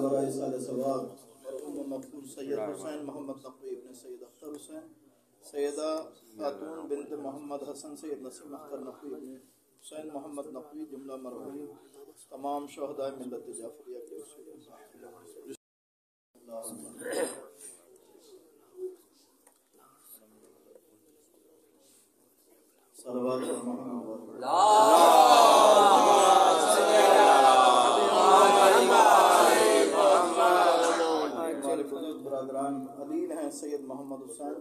برائے سال ثواب مرحوم مقبول سید حسین محمد نقوی ابن سید اختر حسین، سیدہ خاتون بنت محمد حسن سید نسیم اختر نقوی ابن حسین محمد نقوی، جملہ مرحومین تمام شہداء ملت جعفریہ کے صلوات ہمارے بزرگ برادران عدیل ہیں سید محمد حسین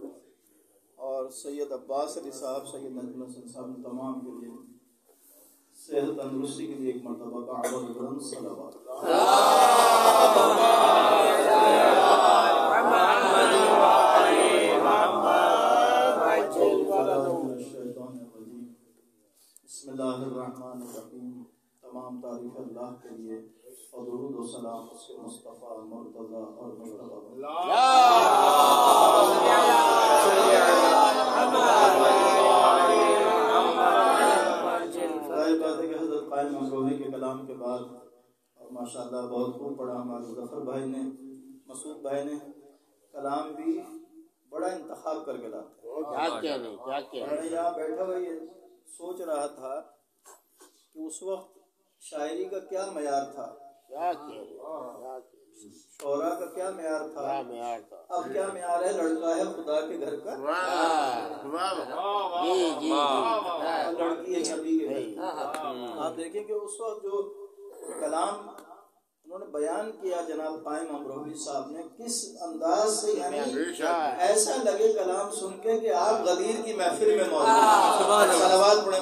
اور سید عباس علی صاحب، سید نجم الحسن صاحب، تمام کے لیے صحت تندرستی کے لیے ایک مرتبہ کعبہ بلند صلوات۔ بسم اللہ الرحمن الرحیم۔ تمام تعریف اللہ کے لیے اور درود و سلام اس کے مصطفیٰ مرتضیٰ اور مجتبی حضرت قائم امروہی کے کلام کے بعد اور ماشاءاللہ بہت خوب پڑھا ہمارے ظفر بھائی نے، مسعود بھائی نے، کلام بھی بڑا انتخاب کر کے لاتے ہیں۔ میں یہاں بیٹھا ہوا یہ سوچ رہا تھا کہ اس وقت شاعری کا کیا معیار تھا، شعرا کا کیا معیار تھا، اب کیا معیار ہے، لڑکا ہے خدا کے گھر کا، لڑکی ہے نبی کے گھر کا۔ آپ دیکھیں کہ اس وقت جو کلام انہوں نے بیان کیا جناب قائم امروہی صاحب نے، کس انداز سے، یعنی ایسا لگے کلام سن کے کہ آپ غدیر کی محفل میں موجود ہیں۔ صلوات پڑھیں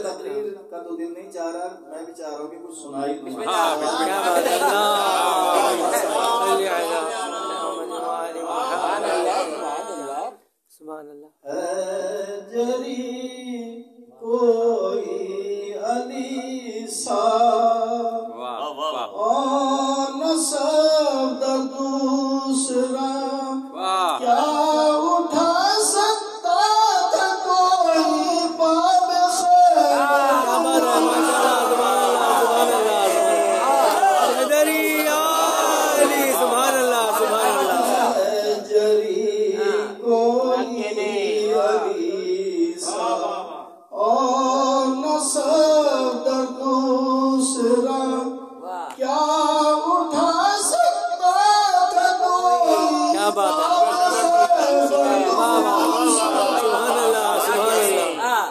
تقریر کا تو دل نہیں چاہ رہا، میں بھی چاہ رہا ہوں کہ کچھ سنائی دوں۔ سبحان اللہ۔ جری کوئی علی سا اور نصب در دوسرا، کیا اٹھا سکتا تھا کوئی باب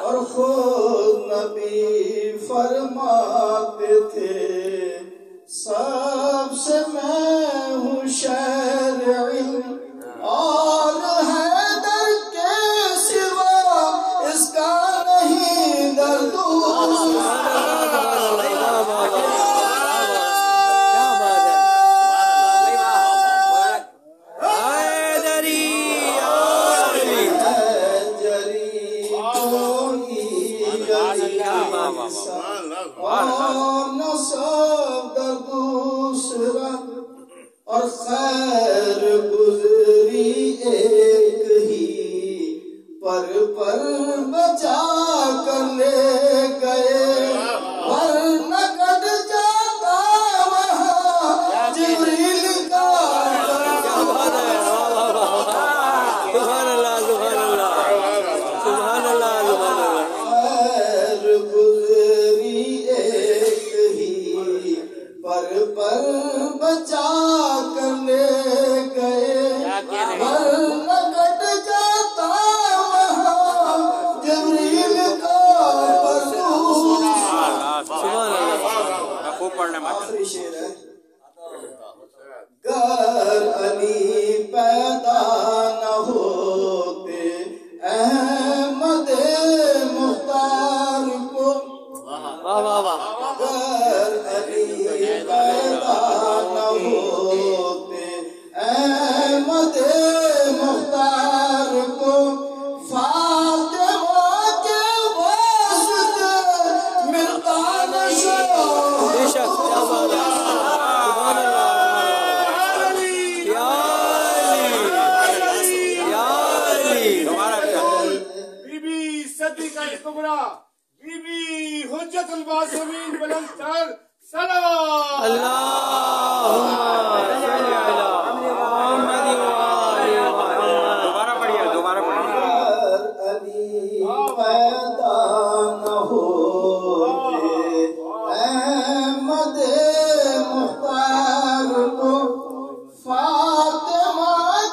اور خود نبی فرماتے تھے سب سے میں ہوں شہر علم اور حیدر کے سوا اس کا نہیں درد۔ اور نصب در دوسرا، اور خیر گزری ایک ہی پر بچا کر لے گئے، ورنہ کٹ جاتا وہاں جبریل کا۔ سبحان اللہ، سبحان اللہ، سبحان اللہ، سبحان اللہ۔ خیر گزری ایک ہی پر بچا کر لے گئے، ورنہ کٹ جاتا وہاں جبریل کا پردوس۔ آخری شعر ہے، گر علی پیدا نہ ہوتے احمد مختار کو، گر علی پیدا نہ ہوتے احمد مختار کو، فاطمہ کے واسطے ملتا نشو۔ صدیقہ کبریٰ بی بی حجت الباسمین بلند تر سلام اللہم صلی علی محمد دوبارہ پڑھیے علی پیدا نہ ہو احمد مختار کو فاطمہ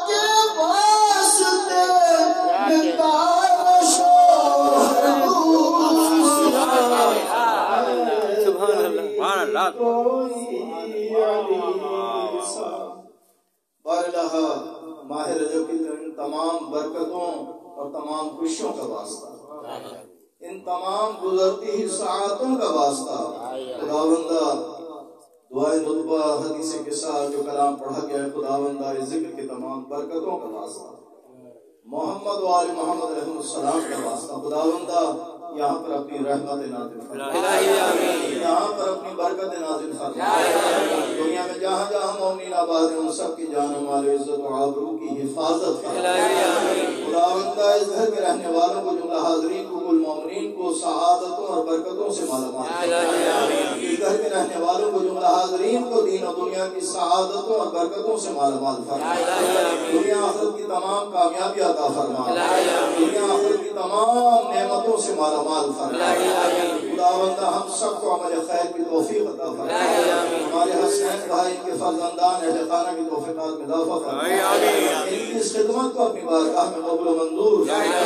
کے واسطے نکال شوہر سبحان اللہ بارلہ ماہ رجب کی تمام برکتوں اور تمام خوشیوں کا واسطہ، ان تمام گزرتی ہی ساعتوں کا واسطہ، خداوندہ دعائے نطبہ حدیث کے ساتھ جو کلام پڑھا گیا ہے، خداوندہ اس ذکر کی تمام برکتوں کا واسطہ، محمد و آل محمد علیہ السلام کا واسطہ، خداوندہ یہاں پر اپنی رحمت نازل فرما، یہاں پر اپنی برکت نازل فرما، دنیا میں جہاں جہاں مومنین آباد ہیں ان سب کی جان و مال و عزت و آبرو کی حفاظت فرما، خداوندہ اس گھر کے رہنے والوں کو، جملہ حاضرین کو، کل مومنین کو سعادتوں اور برکتوں سے مالا مال فرما، اس گھر کے رہنے والوں کو، جملہ حاضرین کو دین و دنیا کی سعادتوں اور برکتوں سے مالا مال فرما، دنیا آخرت کی تمام کامیابی عطا فرما، دنیا آخرت کی تمام نعمتوں سے مالا مال فرما، خداوندہ ہم سب کو عمل خیر کی توفیق عطا فرما، ہمارے حسین بھائی کے فرزندان اہل خانہ کی توفیقات میں اضافہ فرما، ان کی اس خدمت کو اپنی بارگاہ میں قبول و منظور فرما،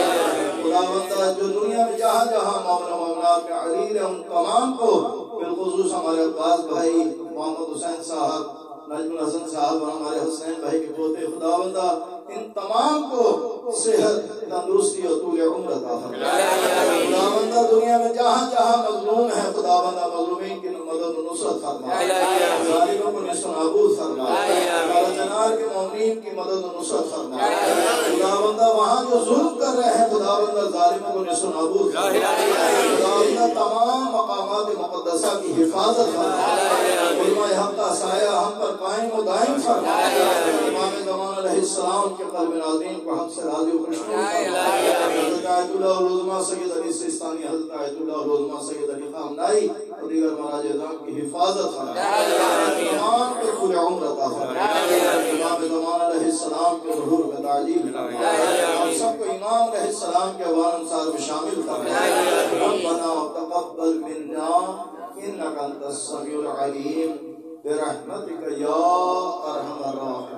خداوندہ جو دنیا میں جہاں جہاں مومن و مومنات میں علیل ہیں ان تمام کو، بالخصوص ہمارے عباس بھائی، محمد حسین صاحب، نجم الحسن صاحب اور ہمارے حسین بھائی کے پوتے، خداوندہ ان تمام کو صحت، تندرستی اور طول عمر عطا فرما، خداوندہ دنیا میں جہاں جہاں مظلوم ہیں، خداوندہ مظلومین کی مدد و نصرت فرما، ظالموں کو نصر و نابود فرما، جنار کے مومنین کی مدد و نصرت فرما، خداوندہ وہاں جو ظلم کر رہے ہیں، خداوندہ ظالموں کو نصر و نابود فرما، خداوندہ تمام مقامات مقدسہ کی حفاظت فرما، علماء حق کا سایہ ہم پر قائم و دائم فرما، امام زمان علیہ السلام کے قلب ناظرین کو ہم سے راضی و خوشنود فرما، حضرت آیت اللہ العظمہ سید علی سیستانی، حضرت آیت اللہ العظمہ سید علی خامنائی اور دیگر مراج اعظام کی حفاظت فرما، تمام کو طول عمر عطا فرما، امام زمان علیہ السلام کے ظہور میں تعجیل فرما، ہم سب کو امام علیہ السلام کے اوان انصار میں شامل فرما، ربنا تقبل منا انک انت السمیع العلیم برحمتک یا ارحم الراحمین۔